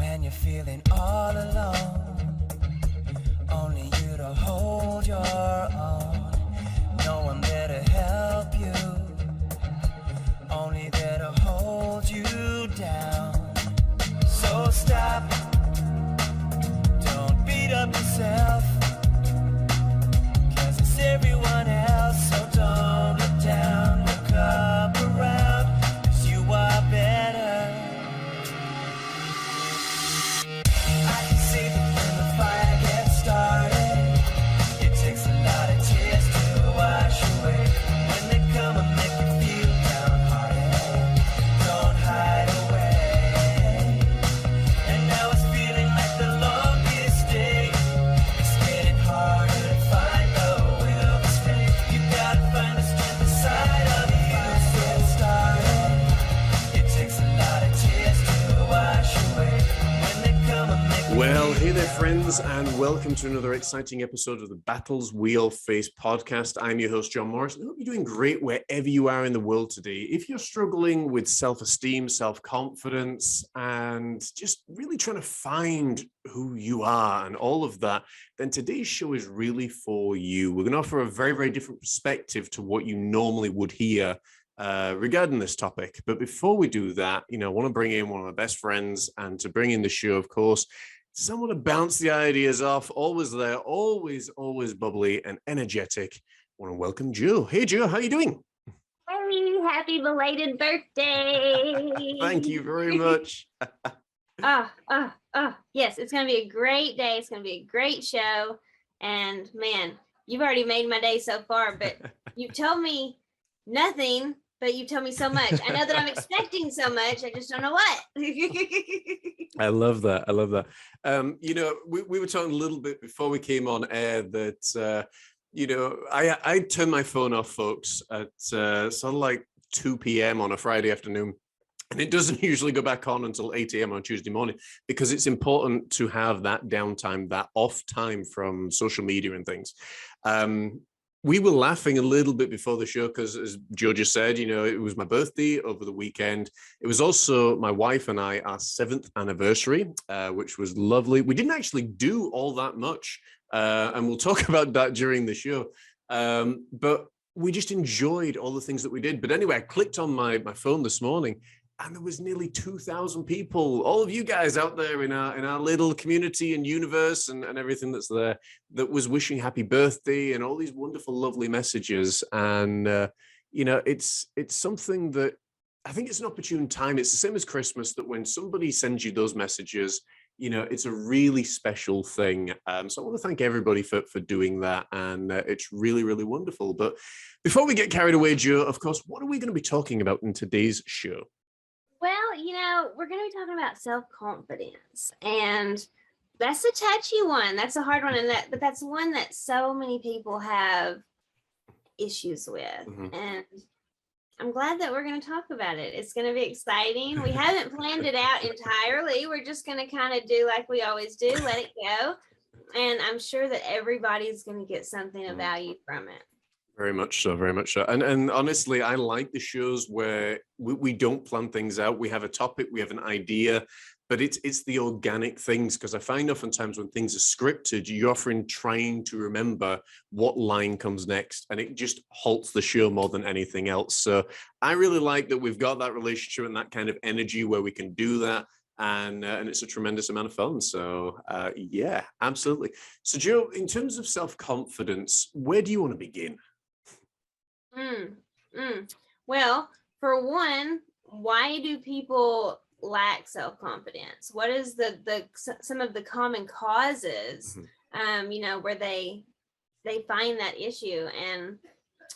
and you're feeling all alone. Only you to hold your own. No one there to help you. Only there to hold you down. So stop. Don't beat up yourself. 'Cause it's everyone else. So don't look down. Look up around. 'Cause you are better. I can see that when the fire gets started, it takes a lot of tears to wash away. When they come and make you feel downhearted, don't hide away. And now it's feeling like the longest day. It's getting harder to find the will to stay. You gotta find the strength inside of you. Get started. It takes a lot of tears to wash away. When they come and make you Well, hey there, friends, and welcome to another exciting episode of the Battles We All Face podcast. I'm your host, John Morris. I hope you're doing great wherever you are in the world today. If you're struggling with self-esteem, self-confidence, and just really trying to find who you are and all of that, then today's show is really for you. We're going to offer a very, very different perspective to what you normally would hear regarding this topic. But before we do that, I want to bring in one of my best friends, and to bring in the show, of course, someone to bounce the ideas off, always there, always bubbly and energetic. I want to welcome Joe. Hey, Joe, how you doing? Hey, happy belated birthday. Thank you very much. Yes, it's going to be a great day. It's going to be a great show. And man, you've already made my day so far, but you've told me nothing, but you've told me so much. I know that I'm expecting so much. I just don't know what. I love that. I love that. We were talking a little bit before we came on air that, I turn my phone off, folks, at sort of like 2 p.m. on a Friday afternoon. And it doesn't usually go back on until 8 a.m. on Tuesday morning, because it's important to have that downtime, that off time from social media and things. We were laughing a little bit before the show because, as Joe just said, it was my birthday over the weekend. It was also my wife and I, our 7th anniversary, which was lovely. We didn't actually do all that much, and we'll talk about that during the show. But we just enjoyed all the things that we did. But anyway, I clicked on my phone this morning, and there was nearly 2,000 people, all of you guys out there in our little community and universe and everything that's there, that was wishing happy birthday and all these wonderful, lovely messages. And, it's something that I think it's an opportune time. It's the same as Christmas, that when somebody sends you those messages, it's a really special thing. So I want to thank everybody for doing that. And it's really, really wonderful. But before we get carried away, Joe, of course, what are we going to be talking about in today's show? Well, we're going to be talking about self-confidence, and that's a touchy one. That's a hard one. But that's one that so many people have issues with. Mm-hmm. And I'm glad that we're going to talk about it. It's going to be exciting. We haven't planned it out entirely. We're just going to kind of do like we always do, let it go. And I'm sure that everybody's going to get something of value from it. Very much so, very much so. And honestly, I like the shows where we don't plan things out. We have a topic, we have an idea, but it's the organic things, because I find oftentimes when things are scripted, you're often trying to remember what line comes next, and it just halts the show more than anything else. So I really like that we've got that relationship and that kind of energy where we can do that. And it's a tremendous amount of fun. So yeah, absolutely. So Joe, in terms of self-confidence, where do you want to begin? Well, for one, why do people lack self-confidence? What is some of the common causes, where they find that issue, and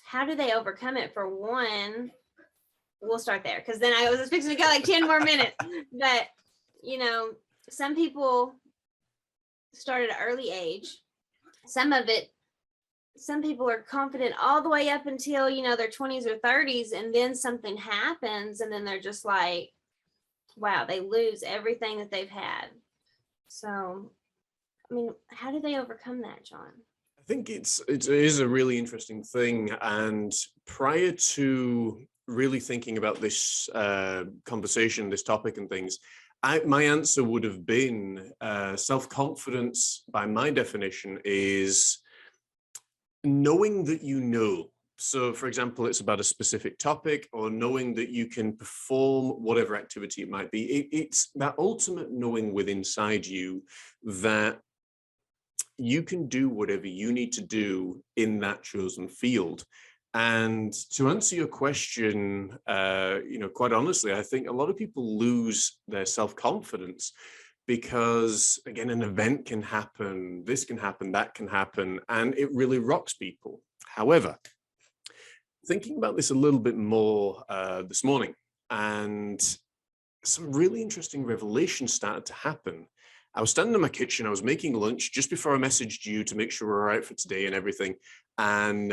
how do they overcome it? For one, we'll start there, because then I was fixing to go like 10 more minutes. But, some people start at an early age. Some people are confident all the way up until, their 20s or 30s, and then something happens, and then they're just like, wow, they lose everything that they've had. So, how do they overcome that, John? I think it is a really interesting thing. And prior to really thinking about this conversation, this topic and things, My answer would have been self-confidence, by my definition, is knowing that you know. So, for example, it's about a specific topic, or knowing that you can perform whatever activity it might be. It's that ultimate knowing within inside you that you can do whatever you need to do in that chosen field. And to answer your question, quite honestly, I think a lot of people lose their self-confidence because, again, an event can happen, this can happen, that can happen, and it really rocks people. However, thinking about this a little bit more this morning, and some really interesting revelations started to happen. I was standing in my kitchen, I was making lunch just before I messaged you to make sure we're all right for today and everything. And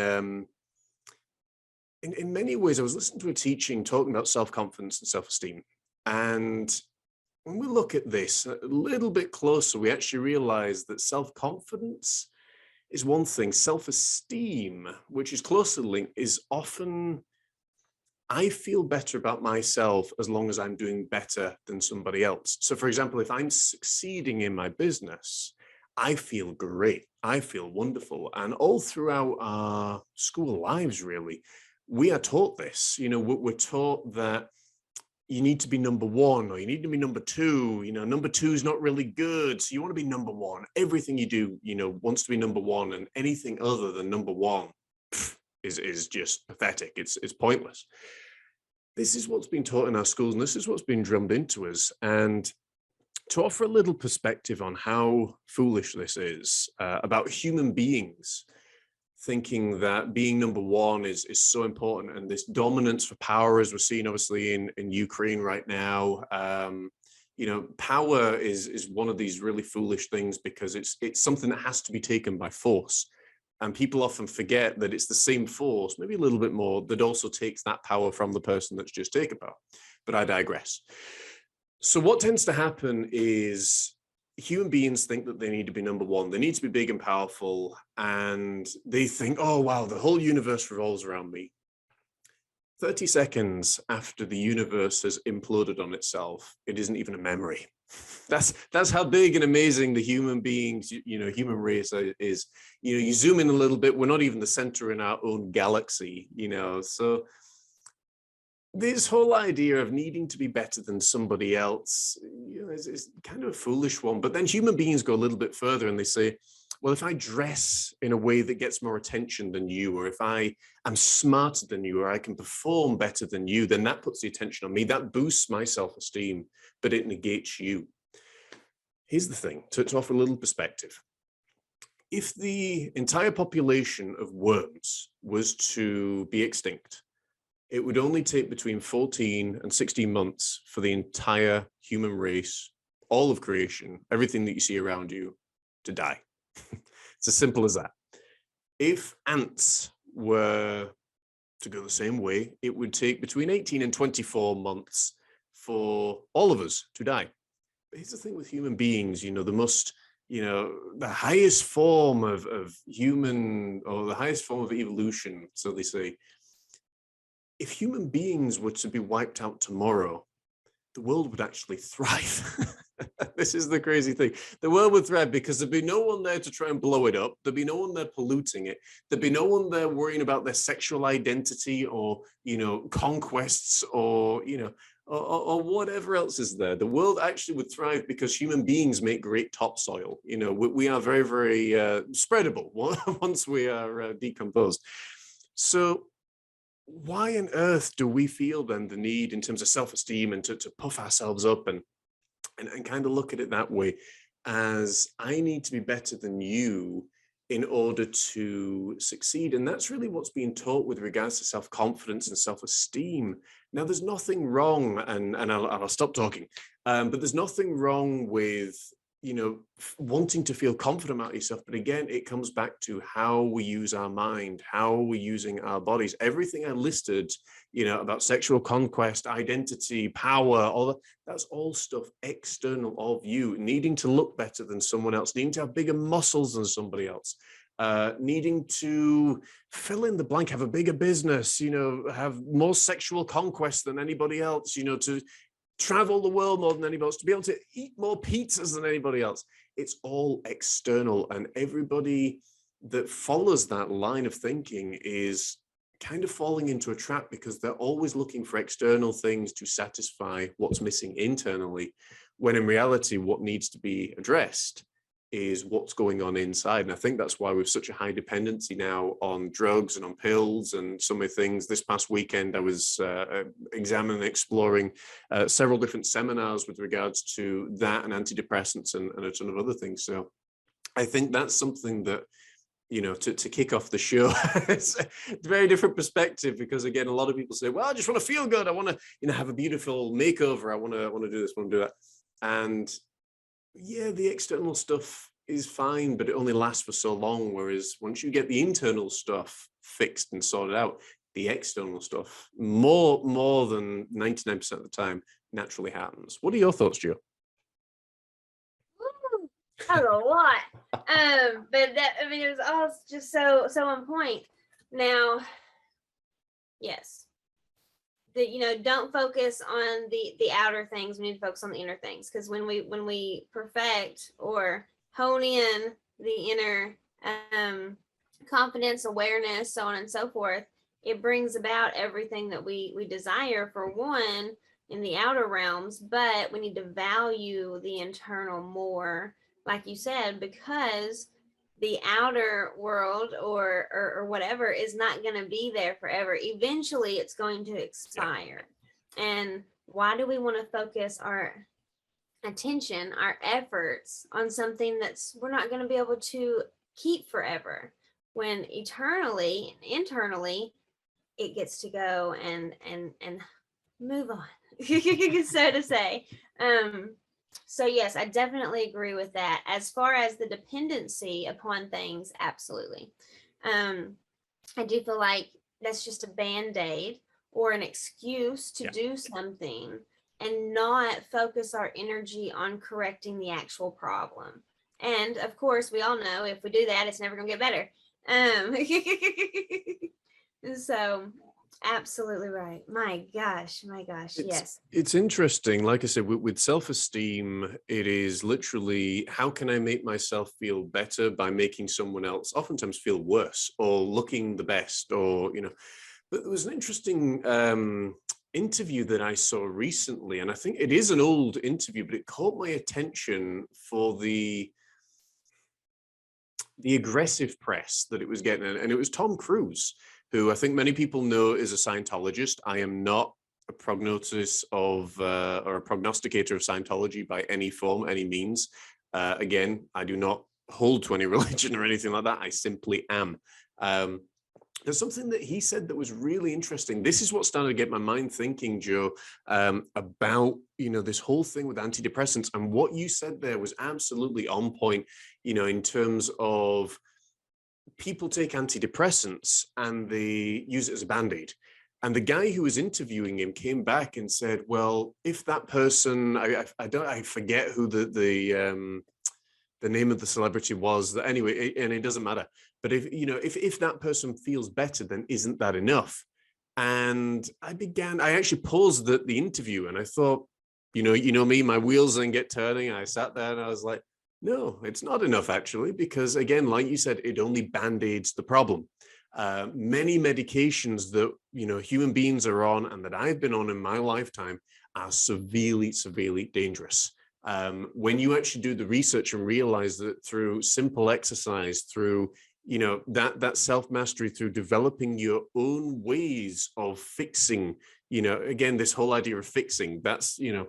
in many ways, I was listening to a teaching talking about self-confidence and self-esteem. And when we look at this a little bit closer, we actually realize that self-confidence is one thing. Self-esteem, which is closely linked, is often, I feel better about myself as long as I'm doing better than somebody else. So for example, if I'm succeeding in my business, I feel great. I feel wonderful. And all throughout our school lives, really, we are taught this. We're taught that you need to be number one, or you need to be number two. Number two is not really good. So you want to be number one. Everything you do, wants to be number one, and anything other than number one is just pathetic. It's pointless. This is what's been taught in our schools, and this is what's been drummed into us. And to offer a little perspective on how foolish this is about human beings thinking that being number one is so important, and this dominance for power, as we're seeing obviously in Ukraine right now. Power is one of these really foolish things because it's something that has to be taken by force. And people often forget that it's the same force, maybe a little bit more, that also takes that power from the person that's just taken power. But I digress. So what tends to happen is human beings think that they need to be number one. They need to be big and powerful. And they think, oh, wow, the whole universe revolves around me. 30 seconds after the universe has imploded on itself, it isn't even a memory. That's how big and amazing the human beings, human race is. You zoom in a little bit, we're not even the center in our own galaxy, so this whole idea of needing to be better than somebody else, is kind of a foolish one. But then human beings go a little bit further and they say, well, if I dress in a way that gets more attention than you, or if I am smarter than you, or I can perform better than you, then that puts the attention on me. That boosts my self-esteem, but it negates you. Here's the thing, to offer a little perspective. If the entire population of worms was to be extinct, it would only take between 14 and 16 months for the entire human race, all of creation, everything that you see around you, to die. It's as simple as that. If ants were to go the same way, it would take between 18 and 24 months for all of us to die. But here's the thing with human beings, the highest form of human, or the highest form of evolution, so they say, if human beings were to be wiped out tomorrow, the world would actually thrive. This is the crazy thing. The world would thrive because there'd be no one there to try and blow it up. There'd be no one there polluting it. There'd be no one there worrying about their sexual identity or, conquests or whatever else is there. The world actually would thrive because human beings make great topsoil. We are very, very spreadable once we are decomposed. So why on earth do we feel then the need in terms of self-esteem and to puff ourselves up and kind of look at it that way as I need to be better than you in order to succeed? And that's really what's being taught with regards to self-confidence and self-esteem. Now, there's nothing wrong, and I'll stop talking, but there's nothing wrong with wanting to feel confident about yourself. But again, it comes back to how we use our mind, how we're using our bodies. Everything I listed, about sexual conquest, identity, power, all that, that's all stuff external of you, needing to look better than someone else, needing to have bigger muscles than somebody else, needing to fill in the blank, have a bigger business, have more sexual conquest than anybody else, to travel the world more than anybody else, to be able to eat more pizzas than anybody else. It's all external, and everybody that follows that line of thinking is kind of falling into a trap, because they're always looking for external things to satisfy what's missing internally, when in reality, what needs to be addressed is what's going on inside. And I think that's why we've such a high dependency now on drugs and on pills and so many things. This past weekend, I was examining and exploring several different seminars with regards to that and antidepressants and a ton of other things. So I think that's something that, you know, to kick off the show, it's a very different perspective, because again, a lot of people say, well, I just want to feel good. I want to, you know, have a beautiful makeover. I want to do this, want to do that. And yeah, the external stuff is fine, but it only lasts for so long. Whereas once you get the internal stuff fixed and sorted out, the external stuff, more than 99% of the time, naturally happens. What are your thoughts, Joe? That was a lot. But that, I mean, it was all just so on point. Now, yes, don't focus on the outer things. We need to focus on the inner things, because when we perfect or hone in the inner confidence, awareness, so on and so forth, it brings about everything that we desire, for one, in the outer realms. But we need to value the internal more, like you said, because the outer world or whatever is not going to be there forever. Eventually it's going to expire. And why do we want to focus our attention, our efforts on something that's we're not going to be able to keep forever, when eternally and internally it gets to go and move on, so to say. So yes, I definitely agree with that. As far as the dependency upon things, absolutely. I do feel like that's just a band-aid or an excuse to do something and not focus our energy on correcting the actual problem. And of course, we all know if we do that, it's never going to get better. So absolutely right. My gosh, yes. It's interesting. Like I said, with self-esteem, it is literally, how can I make myself feel better by making someone else oftentimes feel worse, or looking the best, or, you know. But there was an interesting interview that I saw recently, and I think it is an old interview, but it caught my attention for the aggressive press that it was getting. And it was Tom Cruise, who I think many people know is a Scientologist. I am not a prognosis of or a prognosticator of Scientology by any form, any means. Again, I do not hold to any religion or anything like that. I simply am. There's something that he said that was really interesting. This is what started to get my mind thinking, Joe, about, you know, this whole thing with antidepressants. And what you said there was absolutely on point, you know, in terms of people take antidepressants and they use it as a band-aid. And the guy who was interviewing him came back and said, well, if that person, I forget who the name of the celebrity was, that anyway, and it doesn't matter. But if that person feels better, then isn't that enough? And I actually paused the interview, and I thought, you know me, my wheels then get turning. And I sat there and I was like, no, it's not enough, actually, because again, like you said, it only band-aids the problem. Many medications that, you know, human beings are on and that I've been on in my lifetime are severely, severely dangerous. When you actually do the research and realize that through simple exercise, through, you know, that self-mastery, through developing your own ways of fixing, you know, again, this whole idea of fixing, that's, you know,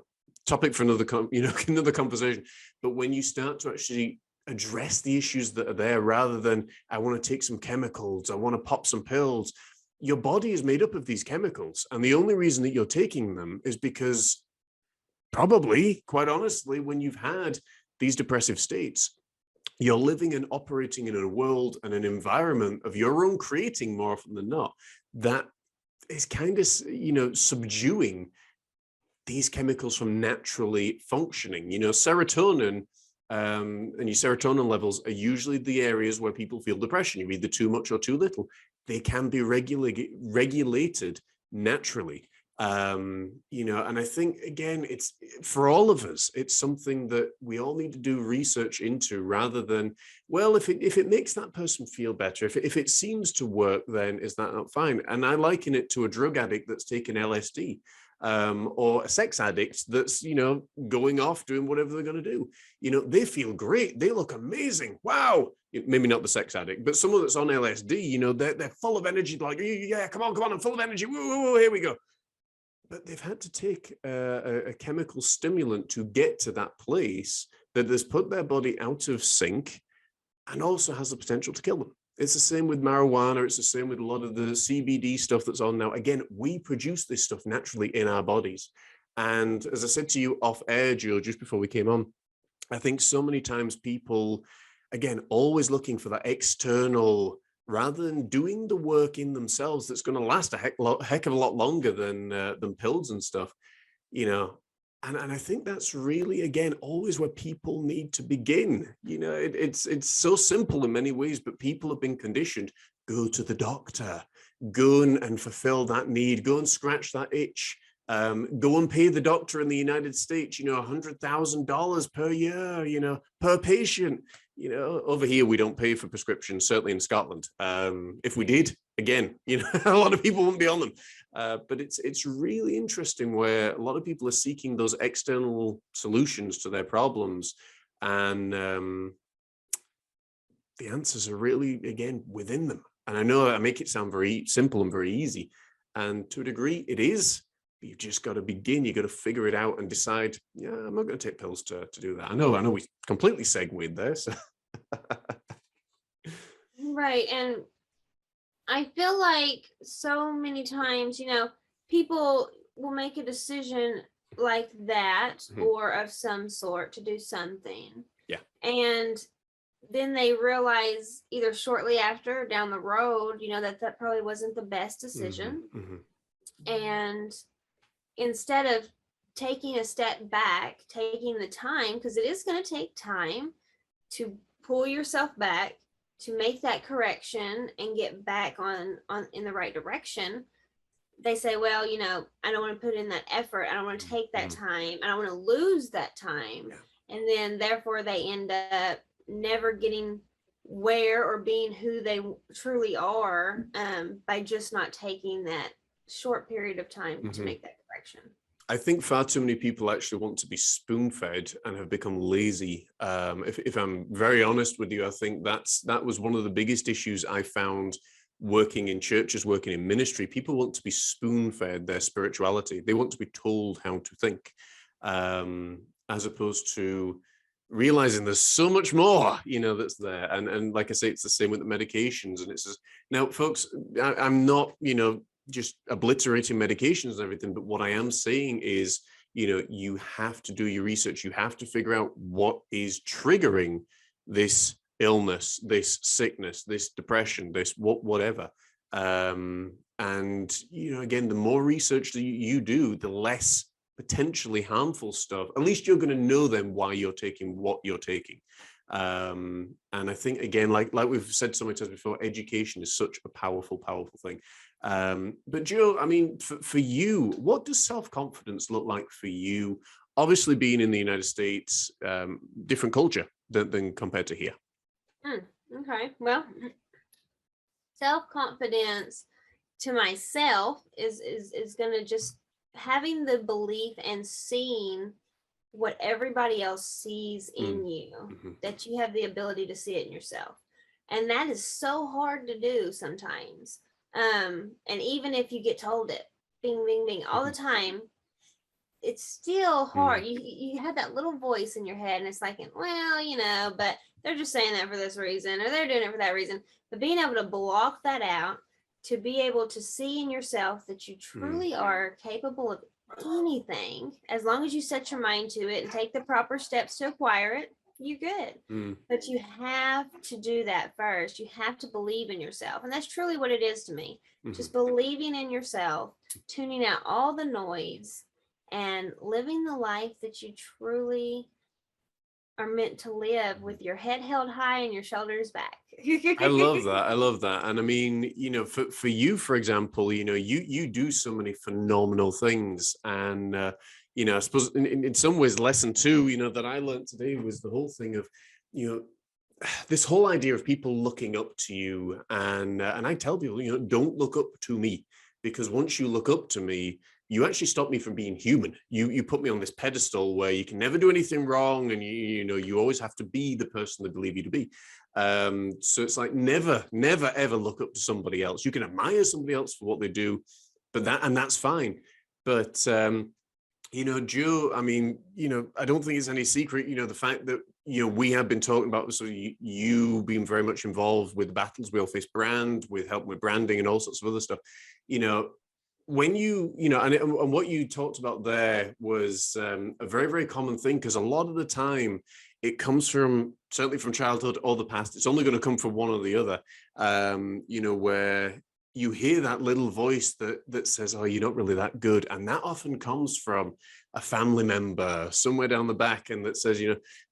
topic for another conversation. But when you start to actually address the issues that are there, rather than I want to take some chemicals, I want to pop some pills, your body is made up of these chemicals. And the only reason that you're taking them is because probably, quite honestly, when you've had these depressive states, you're living and operating in a world and an environment of your own creating, more often than not, that is kind of, you know, subduing these chemicals from naturally functioning. You know, serotonin and your serotonin levels are usually the areas where people feel depression. You're either too much or too little. They can be regulated naturally. You know, and I think, again, it's for all of us, it's something that we all need to do research into, rather than, well, if it makes that person feel better, if it seems to work, then is that not fine? And I liken it to a drug addict that's taken LSD, or a sex addict that's, you know, going off doing whatever they're going to do. You know, they feel great, they look amazing, wow. Maybe not the sex addict, but someone that's on LSD, you know, they're full of energy, like, yeah, come on, I'm full of energy, woo, here we go. But they've had to take a chemical stimulant to get to that place that has put their body out of sync and also has the potential to kill them. It's the same with marijuana. It's the same with a lot of the CBD stuff that's on now. Again, we produce this stuff naturally in our bodies. And as I said to you off air, Joe, just before we came on, I think so many times people, again, always looking for that external, rather than doing the work in themselves that's going to last a heck of a lot longer than pills and stuff, you know. And I think that's really, again, always where people need to begin. You know, it's so simple in many ways, but people have been conditioned: go to the doctor, go and fulfill that need, go and scratch that itch, go and pay the doctor in the United States, you know, $100,000 per year, you know, per patient. You know, over here, we don't pay for prescriptions, certainly in Scotland. If we did, again, you know, a lot of people wouldn't be on them. But it's really interesting where a lot of people are seeking those external solutions to their problems. And the answers are really, again, within them. And I know I make it sound very simple and very easy. And to a degree, it is. You've just got to begin. You've got to figure it out and decide, yeah, I'm not going to take pills to do that. I know we completely segued there. So. Right. And I feel like so many times, you know, people will make a decision like that or of some sort to do something. Yeah. And then they realize either shortly after or down the road, you know, that probably wasn't the best decision. And instead of taking a step back, taking the time, because it is going to take time to pull yourself back, to make that correction and get back on in the right direction, they say, well, you know, I don't want to put in that effort. I don't want to take that time. I don't want to lose that time. Yeah. And then therefore they end up never getting where or being who they truly are, by just not taking that short period of time to make that correction. I think far too many people actually want to be spoon-fed and have become lazy. If I'm very honest with you, I think that was one of the biggest issues I found working in churches, working in ministry. People want to be spoon-fed their spirituality. They want to be told how to think, as opposed to realizing there's so much more, you know, that's there. And like I say, it's the same with the medications. And it's just, now, folks, I'm not, you know, just obliterating medications and everything, but what I am saying is, you know, you have to do your research. You have to figure out what is triggering this illness, this sickness, this depression, this whatever. And, you know, again, the more research that you do, the less potentially harmful stuff, at least you're going to know then why you're taking what you're taking. And I think, again, like we've said so many times before, education is such a powerful thing. But Joe, I mean, for you, what does self-confidence look like for you? Obviously, being in the United States, different culture than compared to here. Okay, well, self-confidence to myself is going to just having the belief and seeing what everybody else sees in you, that you have the ability to see it in yourself. And that is so hard to do sometimes. And even if you get told it, bing, bing, bing, all the time, it's still hard. You have that little voice in your head, and it's like, well, you know, but they're just saying that for this reason, or they're doing it for that reason. But being able to block that out, to be able to see in yourself that you truly are capable of anything, as long as you set your mind to it and take the proper steps to acquire it, you're good. But you have to do that first. You have to believe in yourself. And that's truly what it is to me. Just believing in yourself, tuning out all the noise, and living the life that you truly are meant to live with your head held high and your shoulders back. I love that. I love that. And I mean, for you, for example, you do so many phenomenal things. And, I suppose in some ways, lesson two, that I learned today was the whole thing of, this whole idea of people looking up to you. And I tell people, don't look up to me, because once you look up to me, you actually stop me from being human. You put me on this pedestal where you can never do anything wrong, and you always have to be the person they believe you to be. So it's like never ever look up to somebody else. You can admire somebody else for what they do, but that's fine. But Joe, I mean, I don't think it's any secret, the fact that we have been talking about, so you being very much involved with the Battles We All Face brand, with help with branding and all sorts of other stuff. When and what you talked about there was a very, very common thing, because a lot of the time it comes from, certainly from childhood or the past. It's only going to come from one or the other, where you hear that little voice that says, oh, you're not really that good. And that often comes from a family member somewhere down the back, and that says,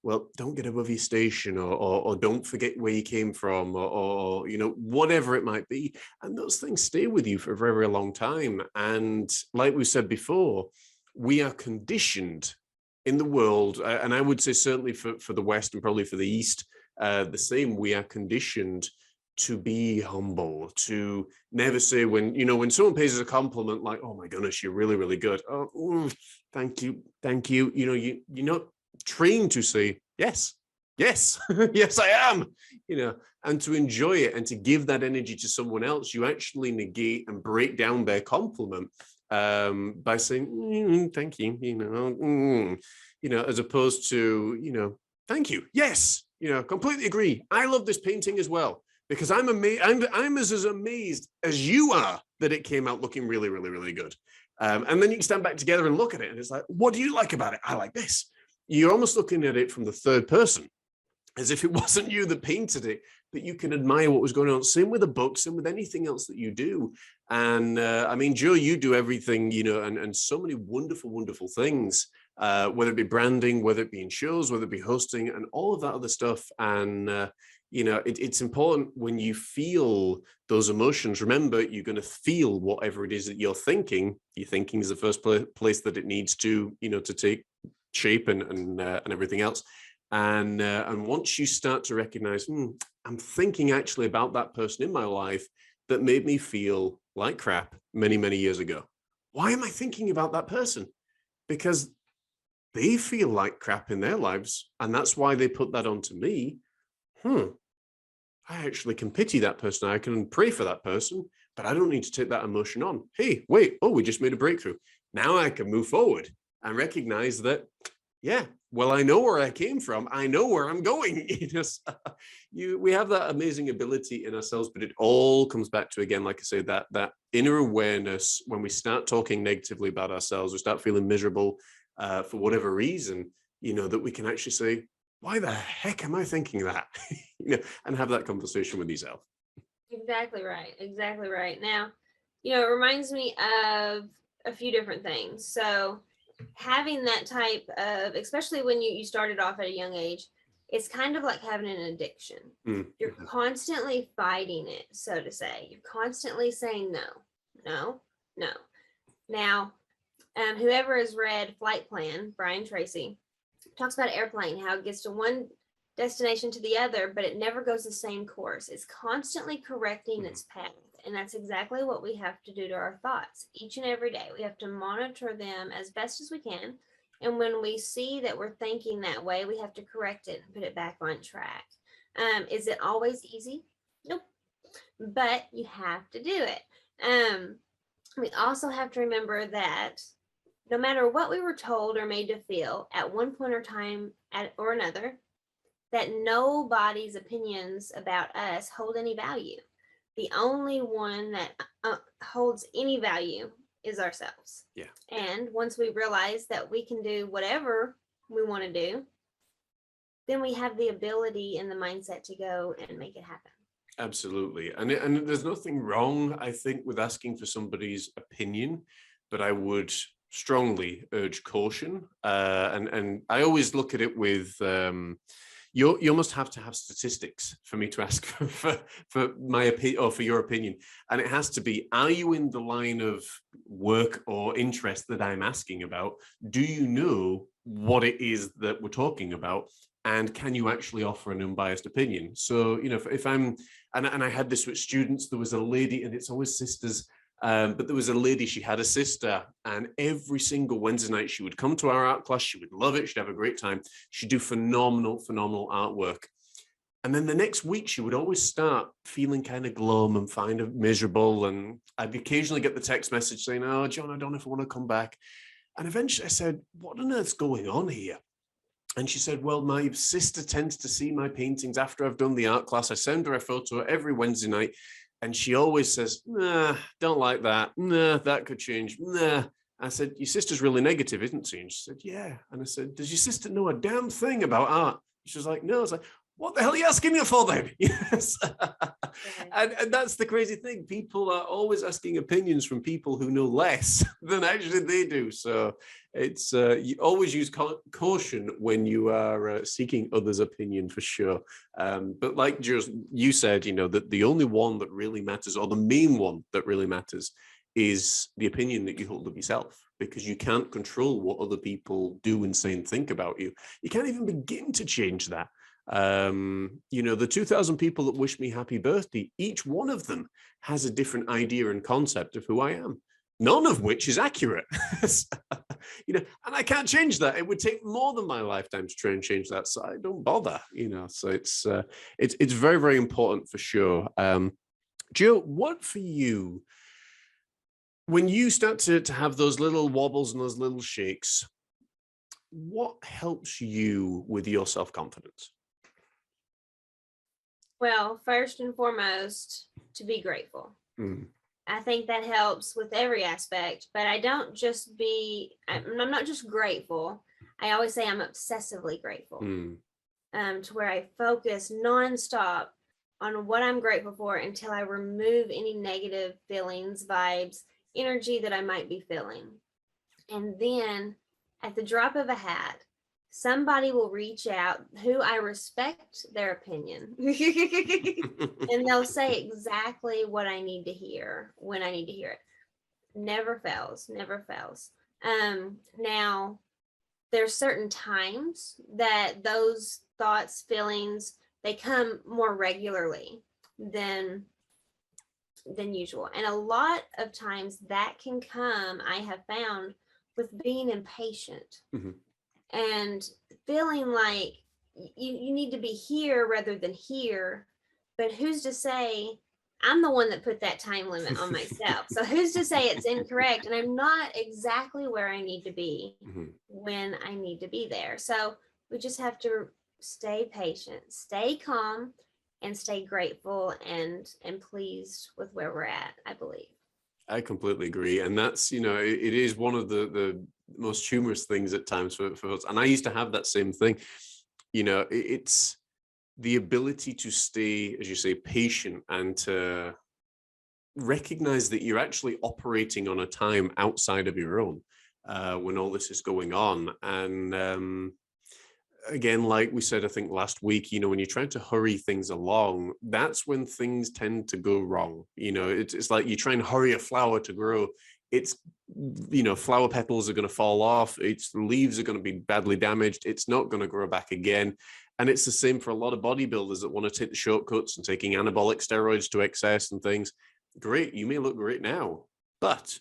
well, don't get above your station, or don't forget where you came from, or whatever it might be. And those things stay with you for a very, very long time. And like we said before, we are conditioned in the world, and I would say certainly for the West and probably for the East, the same. We are conditioned to be humble, to never say, when someone pays us a compliment, like, oh my goodness, you're really, really good. Oh, thank you. You're not trained to say, yes, yes, I am, and to enjoy it and to give that energy to someone else. You actually negate and break down their compliment by saying, thank you, as opposed to, thank you. Yes, completely agree. I love this painting as well, because I'm amazed. I'm as amazed as you are that it came out looking really, really, really good. And then you can stand back together and look at it, and it's like, what do you like about it? I like this. You're almost looking at it from the third person, as if it wasn't you that painted it, but you can admire what was going on. Same with a book, same with anything else that you do. And I mean, Joe, you do everything, and so many wonderful, wonderful things, whether it be branding, whether it be in shows, whether it be hosting, and all of that other stuff. And it's important when you feel those emotions. Remember, you're going to feel whatever it is that you're thinking. Your thinking is the first place that it needs to, to take shape and everything else. And once you start to recognize, I'm thinking actually about that person in my life that made me feel like crap many, many years ago. Why am I thinking about that person? Because they feel like crap in their lives, and that's why they put that onto me. I actually can pity that person. I can pray for that person, but I don't need to take that emotion on. Hey, wait, we just made a breakthrough. Now I can move forward and recognize that, yeah, well, I know where I came from. I know where I'm going. We have that amazing ability in ourselves, but it all comes back to, again, like I say, that inner awareness. When we start talking negatively about ourselves, we start feeling miserable for whatever reason, that we can actually say, why the heck am I thinking that? And have that conversation with yourself. Exactly right. Exactly right. Now, it reminds me of a few different things. So having that type of, especially when you started off at a young age, it's kind of like having an addiction. You're constantly fighting it, so to say. You're constantly saying no. Now, whoever has read Flight Plan, Brian Tracy, talks about an airplane, how it gets to one destination to the other, but it never goes the same course. It's constantly correcting its path. And that's exactly what we have to do to our thoughts each and every day. We have to monitor them as best as we can. And when we see that we're thinking that way, we have to correct it and put it back on track. Is it always easy? Nope. But you have to do it. We also have to remember that no matter what we were told or made to feel at one point or time or another, that nobody's opinions about us hold any value. The only one that holds any value is ourselves. Yeah. And once we realize that we can do whatever we want to do, then we have the ability and the mindset to go and make it happen. Absolutely. And there's nothing wrong, I think, with asking for somebody's opinion, but I would strongly urge caution. And I always look at it with, you almost have to have statistics for me to ask for my opinion or for your opinion. And it has to be, are you in the line of work or interest that I'm asking about? Do you know what it is that we're talking about? And can you actually offer an unbiased opinion? So, if I'm, and I had this with students, there was a lady, and it's always sisters, but there was a lady, she had a sister, and every single Wednesday night she would come to our art class. She would love it. She'd have a great time. She'd do phenomenal artwork. And then the next week, she would always start feeling kind of glum and kind of miserable. And I'd occasionally get the text message saying, "Oh, John, I don't know if I want to come back." And eventually I said, "What on earth's going on here?" And she said, "Well, my sister tends to see my paintings after I've done the art class. I send her a photo every Wednesday night. And she always says, nah, don't like that. Nah, that could change. Nah." I said, "Your sister's really negative, isn't she?" And she said, "Yeah." And I said, "Does your sister know a damn thing about art?" She was like, "No." I was like, "What the hell are you asking me for then?" Yes. And that's the crazy thing. People are always asking opinions from people who know less than actually they do. So it's you always use caution when you are seeking others' opinion, for sure. But like you said, that the only one that really matters, or the main one that really matters, is the opinion that you hold of yourself, because you can't control what other people do and say and think about you. You can't even begin to change that. The 2,000 people that wish me happy birthday, each one of them has a different idea and concept of who I am, none of which is accurate. And I can't change that. It would take more than my lifetime to try and change that. So I don't bother, so it's very, very important for sure. Joe, what for you, when you start to have those little wobbles and those little shakes, what helps you with your self-confidence? Well, first and foremost, to be grateful. I think that helps with every aspect, but I'm not just grateful. I always say I'm obsessively grateful, to where I focus nonstop on what I'm grateful for until I remove any negative feelings, vibes, energy that I might be feeling. And then at the drop of a hat, somebody will reach out who I respect their opinion and they'll say exactly what I need to hear when I need to hear it. Never fails. Now there's certain times that those thoughts, feelings, they come more regularly than usual. And a lot of times that can come, I have found, with being impatient. And feeling like you need to be here rather than here. But who's to say I'm the one that put that time limit on myself? So who's to say it's incorrect? And I'm not exactly where I need to be when I need to be there. So we just have to stay patient, stay calm, and stay grateful and pleased with where we're at, I believe. I completely agree. And that's, it is one of the most humorous things at times for us. And I used to have that same thing. It's the ability to stay, as you say, patient, and to recognize that you're actually operating on a time outside of your own when all this is going on. And again, like we said, I think last week, when you're trying to hurry things along, that's when things tend to go wrong. It's like you try and hurry a flower to grow. It's, flower petals are going to fall off. Its leaves are going to be badly damaged. It's not going to grow back again. And it's the same for a lot of bodybuilders that want to take the shortcuts and taking anabolic steroids to excess and things. Great. You may look great now, but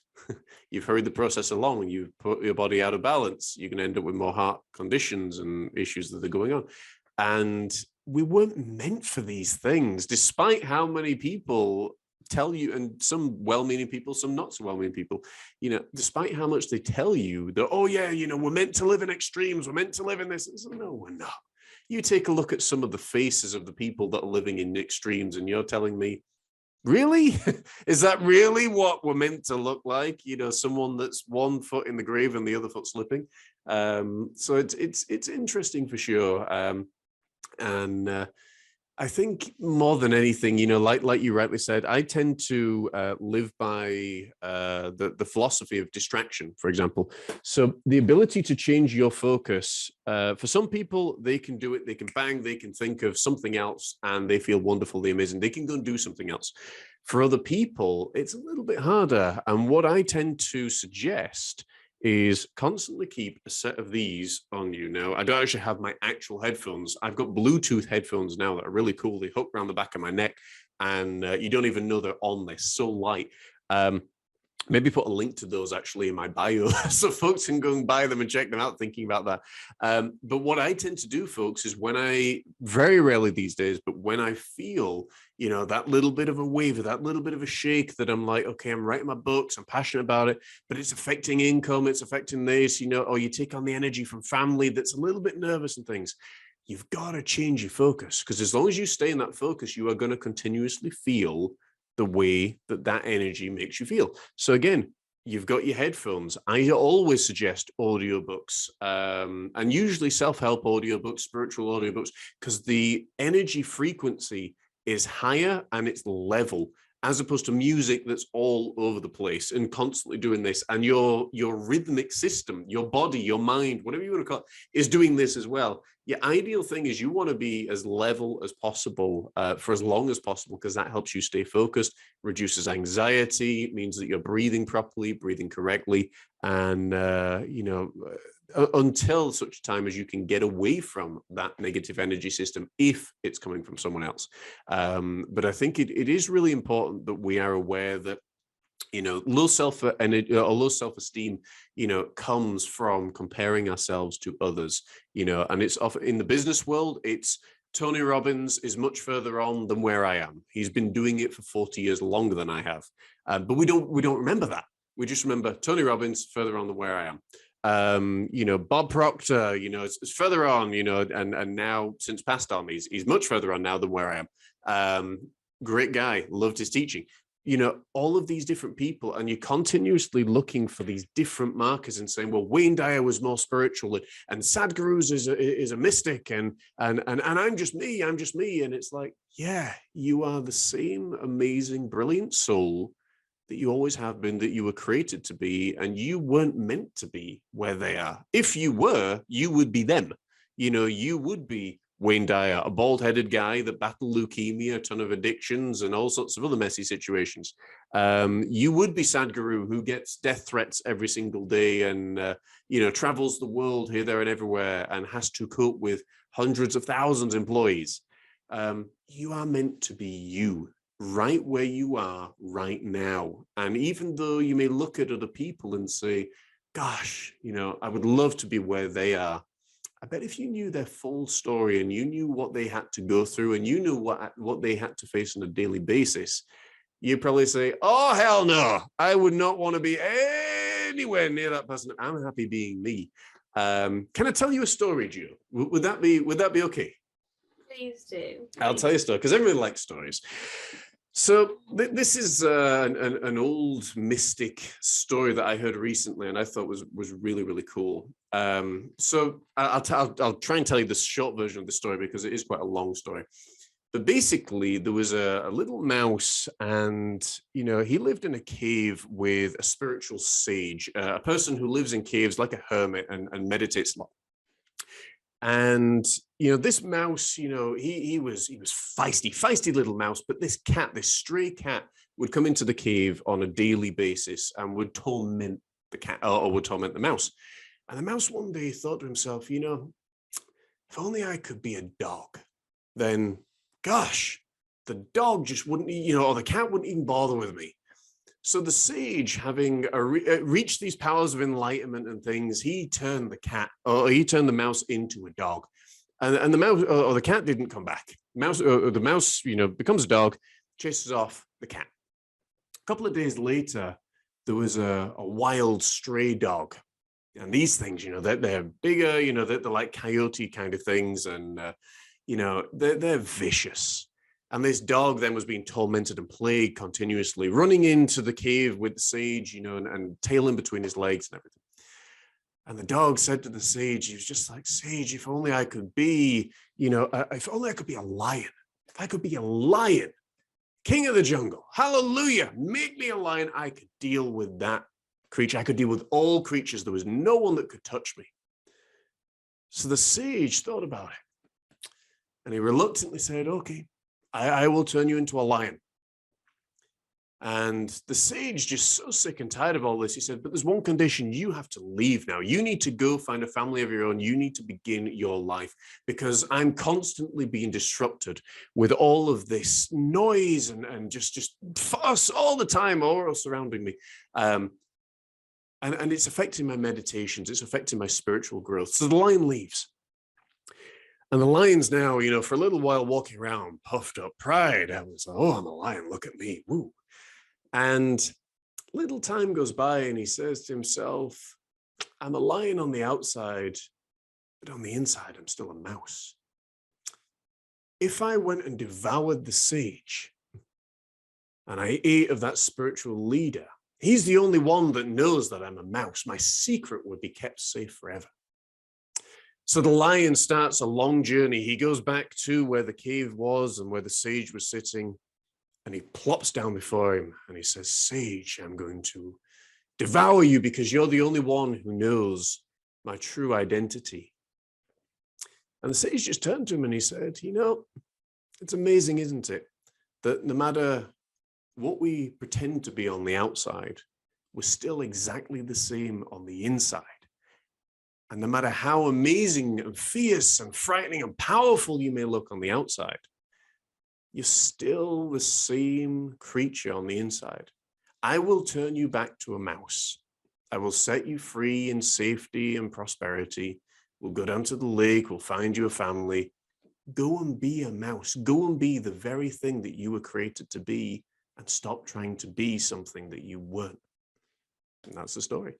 you've hurried the process along and you've put your body out of balance. You can end up with more heart conditions and issues that are going on. And we weren't meant for these things, despite how many people tell you, and some well-meaning people, some not so well-meaning people, despite how much they tell you that, oh yeah, we're meant to live in extremes, we're meant to live in this. So, no, we're not. You take a look at some of the faces of the people that are living in extremes, and you're telling me, really? Is that really what we're meant to look like? Someone that's one foot in the grave and the other foot slipping. So it's interesting for sure. And I think more than anything, like you rightly said, I tend to live by the philosophy of distraction, for example. So the ability to change your focus, for some people, they can do it. They can bang, they can think of something else and they feel wonderful, they're amazing. They can go and do something else. For other people, it's a little bit harder. And what I tend to suggest is constantly keep a set of these on you. Now, I don't actually have my actual headphones. I've got Bluetooth headphones now that are really cool. They hook around the back of my neck and you don't even know they're on. They're so light. Maybe put a link to those actually in my bio so folks can go and buy them and check them out, thinking about that. But what I tend to do, folks, is when I, very rarely these days, but when I feel, that little bit of a wave, that little bit of a shake that I'm like, okay, I'm writing my books, I'm passionate about it, but it's affecting income, it's affecting this, or you take on the energy from family that's a little bit nervous and things. You've got to change your focus, because as long as you stay in that focus, you are going to continuously feel the way that energy makes you feel. So again, you've got your headphones. I always suggest audiobooks, and usually self-help audiobooks, spiritual audiobooks, because the energy frequency is higher and it's level, as opposed to music that's all over the place and constantly doing this. And your rhythmic system, your body, your mind, whatever you want to call it, is doing this as well. Your ideal thing is you want to be as level as possible for as long as possible, because that helps you stay focused, reduces anxiety, means that you're breathing properly, breathing correctly, and until such time as you can get away from that negative energy system if it's coming from someone else. But I think it is really important that we are aware that low self-esteem, comes from comparing ourselves to others, and it's often in the business world, it's Tony Robbins is much further on than where I am. He's been doing it for 40 years longer than I have. But we don't remember that. We just remember Tony Robbins further on than where I am. Bob Proctor, is further on, and now since passed on, he's much further on now than where I am. Great guy, loved his teaching. All of these different people, and you're continuously looking for these different markers and saying, well, Wayne Dyer was more spiritual, and Sadhguru is a mystic, and I'm just me. And it's like, yeah, you are the same amazing, brilliant soul that you always have been, that you were created to be, and you weren't meant to be where they are. If you were, you would be them. You would be Wayne Dyer, a bald-headed guy that battled leukemia, a ton of addictions, and all sorts of other messy situations. You would be Sadhguru, who gets death threats every single day and, travels the world here, there, and everywhere, and has to cope with hundreds of thousands of employees. You are meant to be you, right where you are right now. And even though you may look at other people and say, gosh, I would love to be where they are, I bet if you knew their full story and you knew what they had to go through and you knew what they had to face on a daily basis, you'd probably say, oh, hell no, I would not want to be anywhere near that person. I'm happy being me. Can I tell you a story, Jill? Would that be okay? Please do. I'll tell you a story, because everyone likes stories. So this is an old mystic story that I heard recently, and I thought was really, really cool. So I'll try and tell you the short version of the story, because it is quite a long story. But basically, there was a little mouse, and he lived in a cave with a spiritual sage, a person who lives in caves like a hermit and meditates a lot. And this mouse, he was feisty little mouse. But this stray cat, would come into the cave on a daily basis and would torment the cat, or would torment the mouse. And the mouse one day thought to himself, if only I could be a dog, then gosh, the dog just wouldn't, or the cat wouldn't even bother with me. So the sage, having reached these powers of enlightenment and things, he turned the mouse into a dog, and the mouse or the cat didn't come back. The mouse, becomes a dog, chases off the cat. A couple of days later, there was a wild stray dog, and these things, they're bigger, they're like coyote kind of things, and they're vicious. And this dog then was being tormented and plagued continuously, running into the cave with the sage, and tail in between his legs and everything. And the dog said to the sage, he was just like, Sage, if only I could be, if only I could be a lion. if I could be a lion, king of the jungle, hallelujah, make me a lion, I could deal with that creature. I could deal with all creatures. There was no one that could touch me. So the sage thought about it, and he reluctantly said, okay, I will turn you into a lion. And the sage, just so sick and tired of all this, he said, but there's one condition: you have to leave now. You need to go find a family of your own. You need to begin your life, because I'm constantly being disrupted with all of this noise and just fuss all the time, all surrounding me. And it's affecting my meditations. It's affecting my spiritual growth. So the lion leaves. And the lion's now, for a little while walking around, puffed up pride. I was like, oh, I'm a lion. Look at me. Woo. And little time goes by, and he says to himself, I'm a lion on the outside, but on the inside, I'm still a mouse. If I went and devoured the sage, and I ate of that spiritual leader, he's the only one that knows that I'm a mouse. My secret would be kept safe forever. So the lion starts a long journey. He goes back to where the cave was and where the sage was sitting. And he plops down before him and he says, Sage, I'm going to devour you because you're the only one who knows my true identity. And the sage just turned to him and he said, it's amazing, isn't it, that no matter what we pretend to be on the outside, we're still exactly the same on the inside. And no matter how amazing and fierce and frightening and powerful you may look on the outside, you're still the same creature on the inside. I will turn you back to a mouse. I will set you free in safety and prosperity. We'll go down to the lake. We'll find you a family. Go and be a mouse. Go and be the very thing that you were created to be, and stop trying to be something that you weren't. And that's the story.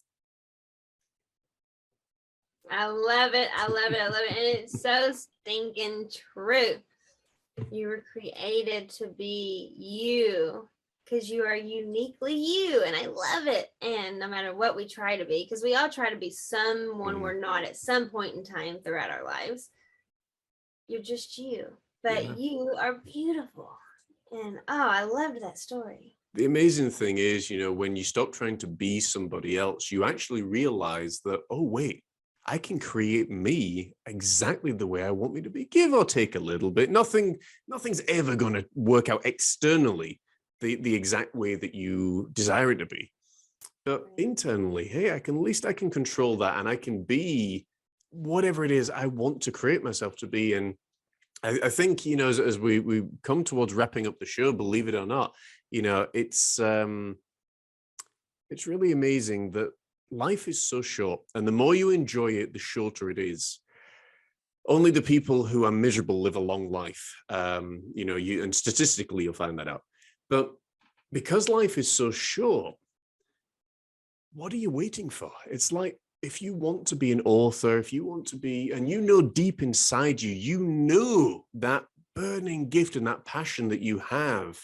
I love it. I love it. I love it. And it's so stinking true. You were created to be you, because you are uniquely you. And I love it. And no matter what we try to be, because we all try to be someone we're not at some point in time throughout our lives, you're just you. But you are beautiful. And I loved that story. The amazing thing is, when you stop trying to be somebody else, you actually realize that, oh, wait, I can create me exactly the way I want me to be, give or take a little bit. Nothing's ever going to work out externally the exact way that you desire it to be. But internally, hey, at least I can control that, and I can be whatever it is I want to create myself to be. And I think, as we come towards wrapping up the show, believe it or not, it's really amazing that life is so short, and the more you enjoy it, the shorter it is. Only the people who are miserable live a long life. And statistically, you'll find that out. But because life is so short, what are you waiting for? It's like, if you want to be an author, if you want to be, and deep inside you, that burning gift and that passion that you have,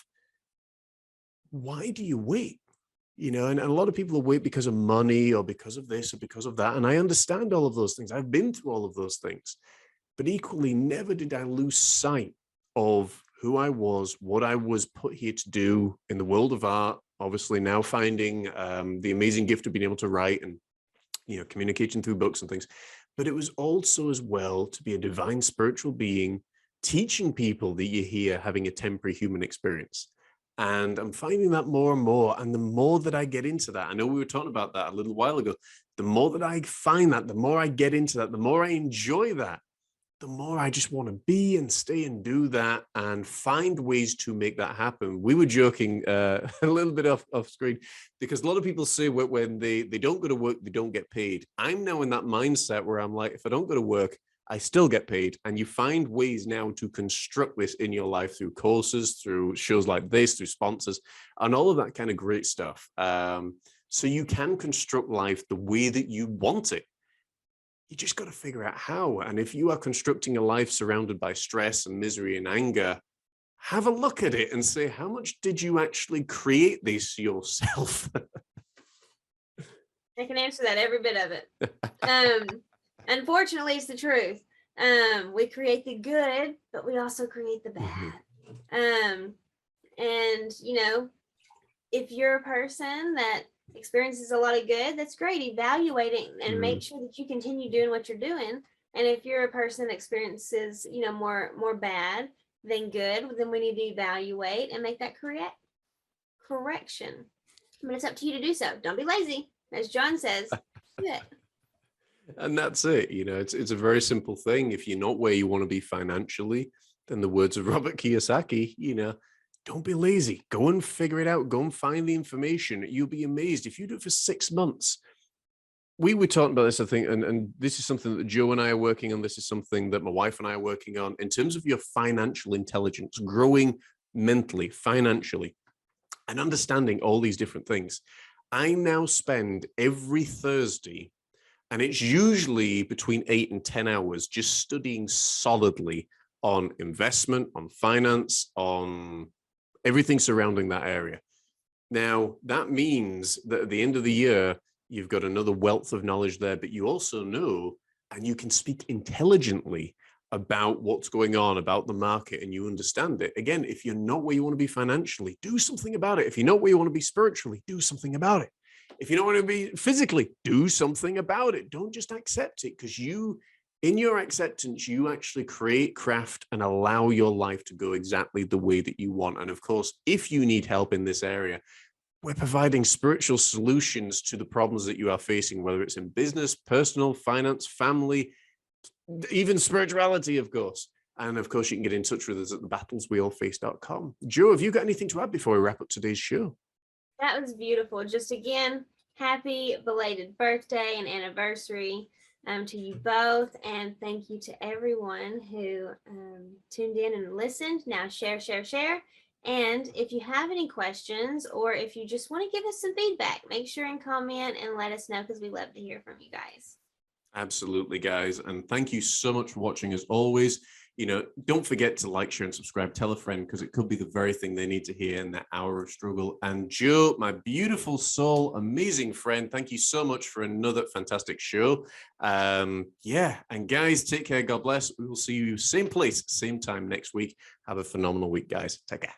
why do you wait? And a lot of people will wait because of money or because of this or because of that. And I understand all of those things. I've been through all of those things. But equally, never did I lose sight of who I was, what I was put here to do in the world of art. Obviously now finding the amazing gift of being able to write and, communication through books and things. But it was also as well to be a divine spiritual being, teaching people that you're here having a temporary human experience. And I'm finding that more and more. And the more that I get into that, I know we were talking about that a little while ago, the more that I find that, the more I get into that, the more I enjoy that, the more I just want to be and stay and do that and find ways to make that happen. We were joking a little bit off screen, because a lot of people say when they don't go to work, they don't get paid. I'm now in that mindset where I'm like, if I don't go to work, I still get paid. And you find ways now to construct this in your life through courses, through shows like this, through sponsors, and all of that kind of great stuff. So you can construct life the way that you want it. You just got to figure out how. And if you are constructing a life surrounded by stress and misery and anger, have a look at it and say, how much did you actually create this yourself? I can answer that, every bit of it. Unfortunately, it's the truth. We create the good, but we also create the bad. And if you're a person that experiences a lot of good, that's great. Evaluate it and make sure that you continue doing what you're doing. And if you're a person that experiences, more bad than good, then we need to evaluate and make that correction. But it's up to you to do so. Don't be lazy. As John says, do it. And that's it. It's a very simple thing. If you're not where you want to be financially, then the words of Robert Kiyosaki, don't be lazy. Go and figure it out. Go and find the information. You'll be amazed if you do it for 6 months. We were talking about this, I think, and this is something that Joe and I are working on. This is something that my wife and I are working on in terms of your financial intelligence, growing mentally, financially, and understanding all these different things. I now spend every Thursday, and it's usually between 8 and 10 hours, just studying solidly on investment, on finance, on everything surrounding that area. Now, that means that at the end of the year, you've got another wealth of knowledge there, but you also know, and you can speak intelligently about what's going on, about the market, and you understand it. Again, if you're not where you want to be financially, do something about it. If you're not where you want to be spiritually, do something about it. If you don't want to be physically, do something about it. Don't just accept it, because in your acceptance, you actually create, craft, and allow your life to go exactly the way that you want. And of course, if you need help in this area, we're providing spiritual solutions to the problems that you are facing, whether it's in business, personal, finance, family, even spirituality, of course. And of course, you can get in touch with us at thebattlesweallface.com. Joe, have you got anything to add before we wrap up today's show? That was beautiful. Just again, happy belated birthday and anniversary to you both. And thank you to everyone who tuned in and listened. Now share. And if you have any questions, or if you just want to give us some feedback, make sure and comment and let us know, because we love to hear from you guys. Absolutely, guys. And thank you so much for watching as always. Don't forget to like, share, and subscribe. Tell a friend, because it could be the very thing they need to hear in that hour of struggle. And Joe, my beautiful soul, amazing friend, thank you so much for another fantastic show. And guys, take care. God bless. We will see you same place, same time next week. Have a phenomenal week, guys. Take care.